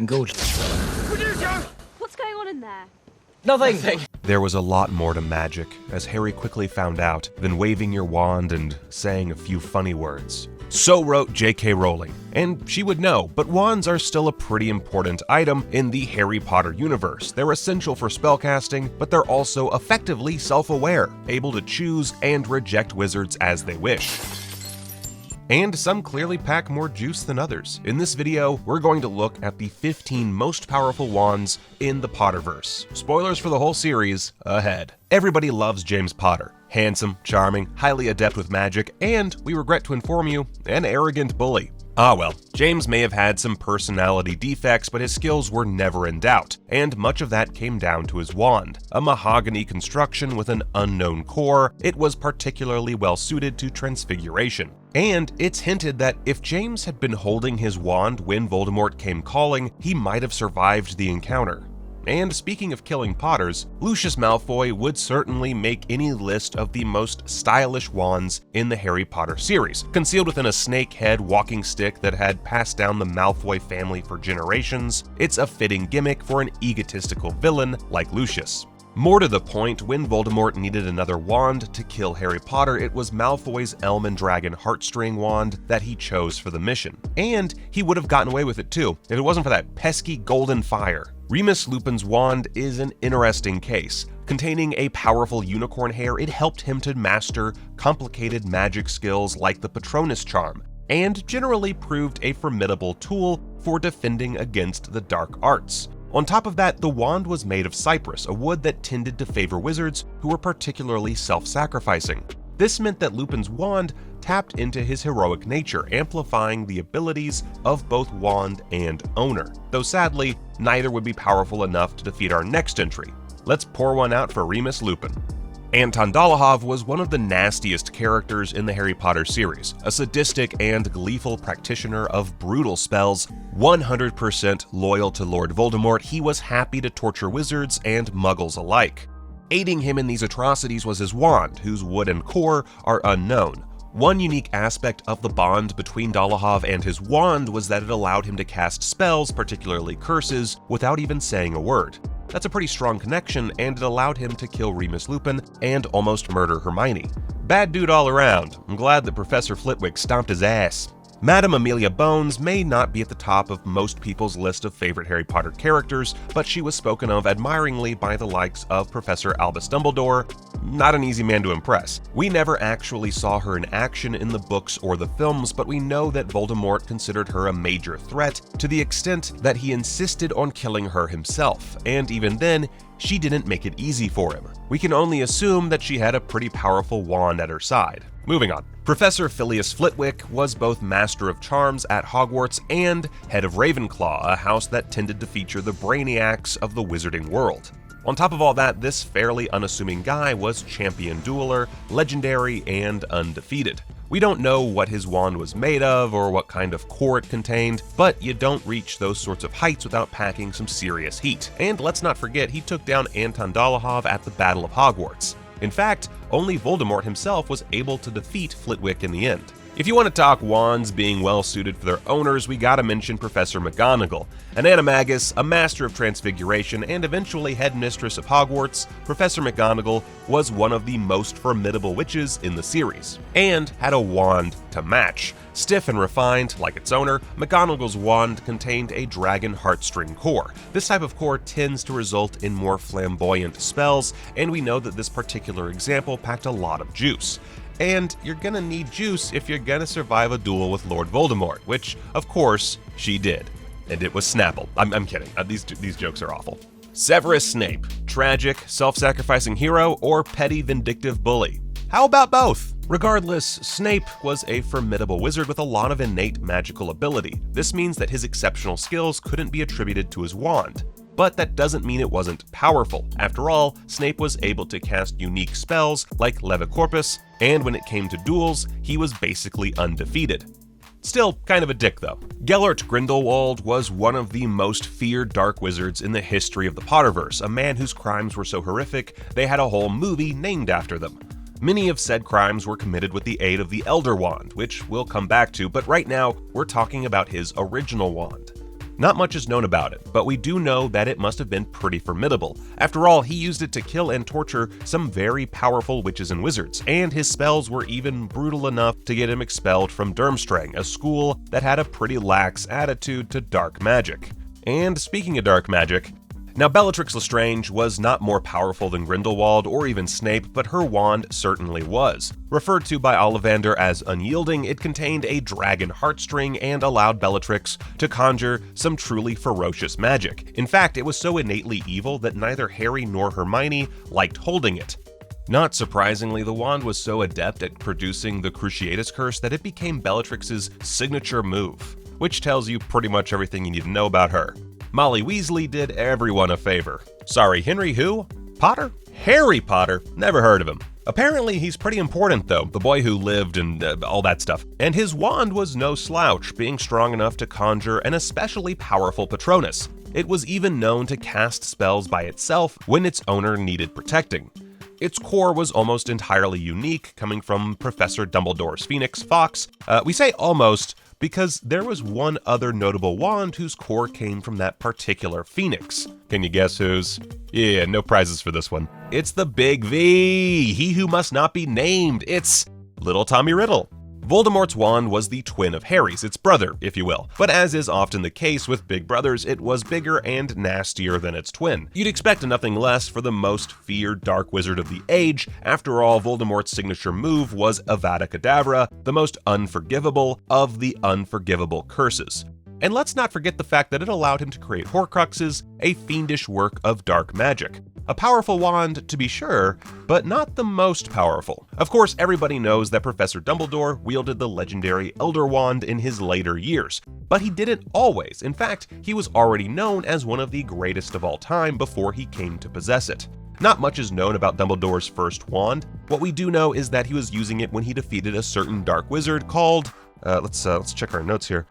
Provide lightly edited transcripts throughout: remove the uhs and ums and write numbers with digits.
gorgeous. Producer! What's going on in there? Nothing! There was a lot more to magic, as Harry quickly found out, than waving your wand and saying a few funny words. So wrote J.K. Rowling, and she would know, but wands are still a pretty important item in the Harry Potter universe. They're essential for spellcasting, but they're also effectively self-aware, able to choose and reject wizards as they wish. And some clearly pack more juice than others. In this video, we're going to look at the 15 most powerful wands in the Potterverse. Spoilers for the whole series ahead. Everybody loves James Potter. Handsome, charming, highly adept with magic, and, we regret to inform you, an arrogant bully. Ah well, James may have had some personality defects, but his skills were never in doubt, and much of that came down to his wand. A mahogany construction with an unknown core, it was particularly well suited to transfiguration. And it's hinted that if James had been holding his wand when Voldemort came calling, he might have survived the encounter. And speaking of killing Potters, Lucius Malfoy would certainly make any list of the most stylish wands in the Harry Potter series, concealed within a snake head walking stick that had passed down the Malfoy family for generations. It's a fitting gimmick for an egotistical villain like Lucius. More to the point, when Voldemort needed another wand to kill Harry Potter, it was Malfoy's Elm and Dragon heartstring wand that he chose for the mission. And he would have gotten away with it too, if it wasn't for that pesky golden fire. Remus Lupin's wand is an interesting case. Containing a powerful unicorn hair, it helped him to master complicated magic skills like the Patronus charm, and generally proved a formidable tool for defending against the dark arts. On top of that, the wand was made of cypress, a wood that tended to favor wizards who were particularly self-sacrificing. This meant that Lupin's wand tapped into his heroic nature, amplifying the abilities of both wand and owner. Though sadly, neither would be powerful enough to defeat our next entry. Let's pour one out for Remus Lupin. Anton Dolohov was one of the nastiest characters in the Harry Potter series, a sadistic and gleeful practitioner of brutal spells. 100% loyal to Lord Voldemort, he was happy to torture wizards and muggles alike. Aiding him in these atrocities was his wand, whose wood and core are unknown. One unique aspect of the bond between Dolohov and his wand was that it allowed him to cast spells, particularly curses, without even saying a word. That's a pretty strong connection, and it allowed him to kill Remus Lupin and almost murder Hermione. Bad dude all around. I'm glad that Professor Flitwick stomped his ass. Madame Amelia Bones may not be at the top of most people's list of favorite Harry Potter characters, but she was spoken of admiringly by the likes of Professor Albus Dumbledore. Not an easy man to impress. We never actually saw her in action in the books or the films, but we know that Voldemort considered her a major threat to the extent that he insisted on killing her himself, and even then, she didn't make it easy for him. We can only assume that she had a pretty powerful wand at her side. Moving on. Professor Phileas Flitwick was both Master of Charms at Hogwarts and head of Ravenclaw, a house that tended to feature the brainiacs of the wizarding world. On top of all that, this fairly unassuming guy was champion dueler, legendary, and undefeated. We don't know what his wand was made of or what kind of core it contained, but you don't reach those sorts of heights without packing some serious heat. And let's not forget, he took down Anton Dolohov at the Battle of Hogwarts. In fact, only Voldemort himself was able to defeat Flitwick in the end. If you want to talk wands being well suited for their owners, we gotta mention Professor McGonagall. An animagus, a master of transfiguration, and eventually headmistress of Hogwarts, Professor McGonagall was one of the most formidable witches in the series, and had a wand to match. Stiff and refined, like its owner, McGonagall's wand contained a dragon heartstring core. This type of core tends to result in more flamboyant spells, and we know that this particular example packed a lot of juice. And you're gonna need juice if you're gonna survive a duel with Lord Voldemort, which, of course, she did. And it was Snapple. I'm kidding. These jokes are awful. Severus Snape. Tragic, self-sacrificing hero, or petty, vindictive bully? How about both? Regardless, Snape was a formidable wizard with a lot of innate magical ability. This means that his exceptional skills couldn't be attributed to his wand. But that doesn't mean it wasn't powerful. After all, Snape was able to cast unique spells like Levicorpus, and when it came to duels, he was basically undefeated. Still kind of a dick though. Gellert Grindelwald was one of the most feared dark wizards in the history of the Potterverse, a man whose crimes were so horrific they had a whole movie named after them. Many of said crimes were committed with the aid of the Elder Wand, which we'll come back to, but right now we're talking about his original wand. Not much is known about it, but we do know that it must have been pretty formidable. After all, he used it to kill and torture some very powerful witches and wizards, and his spells were even brutal enough to get him expelled from Durmstrang, a school that had a pretty lax attitude to dark magic. And speaking of dark magic, now Bellatrix Lestrange was not more powerful than Grindelwald or even Snape, but her wand certainly was. Referred to by Ollivander as unyielding, it contained a dragon heartstring and allowed Bellatrix to conjure some truly ferocious magic. In fact, it was so innately evil that neither Harry nor Hermione liked holding it. Not surprisingly, the wand was so adept at producing the Cruciatus Curse that it became Bellatrix's signature move, which tells you pretty much everything you need to know about her. Molly Weasley did everyone a favor. Sorry, Henry who? Potter? Harry Potter? Never heard of him. Apparently he's pretty important though, the boy who lived and all that stuff. And his wand was no slouch, being strong enough to conjure an especially powerful Patronus. It was even known to cast spells by itself when its owner needed protecting. Its core was almost entirely unique, coming from Professor Dumbledore's Phoenix Fox. We say almost because there was one other notable wand whose core came from that particular phoenix. Can you guess whose? Yeah, no prizes for this one. It's the Big V, he who must not be named. It's Little Tommy Riddle. Voldemort's wand was the twin of Harry's, its brother, if you will. But as is often the case with big brothers, it was bigger and nastier than its twin. You'd expect nothing less for the most feared dark wizard of the age. After all, Voldemort's signature move was Avada Kedavra, the most unforgivable of the unforgivable curses. And let's not forget the fact that it allowed him to create Horcruxes, a fiendish work of dark magic. A powerful wand, to be sure, but not the most powerful. Of course, everybody knows that Professor Dumbledore wielded the legendary Elder Wand in his later years, but he didn't always. In fact, he was already known as one of the greatest of all time before he came to possess it. Not much is known about Dumbledore's first wand. What we do know is that he was using it when he defeated a certain dark wizard called, let's check our notes here.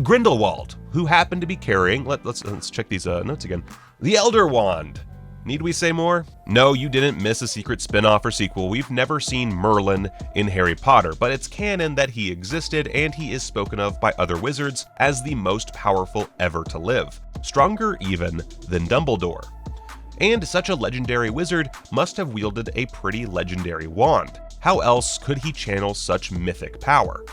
Grindelwald, who happened to be carrying, let's check these notes again, the Elder Wand. Need we say more? No, you didn't miss a secret spin-off or sequel. We've never seen Merlin in Harry Potter, but it's canon that he existed and he is spoken of by other wizards as the most powerful ever to live, stronger even than Dumbledore. And such a legendary wizard must have wielded a pretty legendary wand. How else could he channel such mythic power?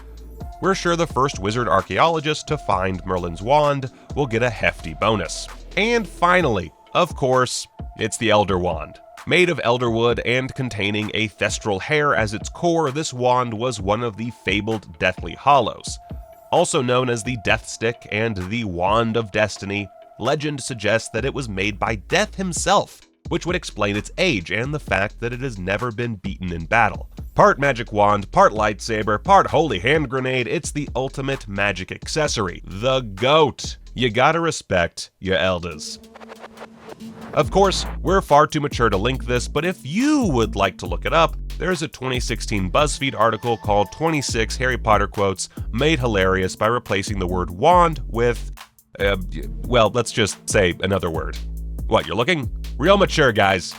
We're sure the first wizard archaeologist to find Merlin's wand will get a hefty bonus. And finally, of course, it's the Elder Wand. Made of elderwood and containing a thestral hair as its core, this wand was one of the fabled Deathly Hallows. Also known as the Death Stick and the Wand of Destiny, legend suggests that it was made by Death himself, which would explain its age and the fact that it has never been beaten in battle. Part magic wand, part lightsaber, part holy hand grenade, it's the ultimate magic accessory, the GOAT. You gotta respect your elders. Of course, we're far too mature to link this, but if you would like to look it up, there's a 2016 BuzzFeed article called 26 Harry Potter Quotes Made Hilarious by Replacing the Word Wand with, well, let's just say another word. What, you're looking? Real mature, guys.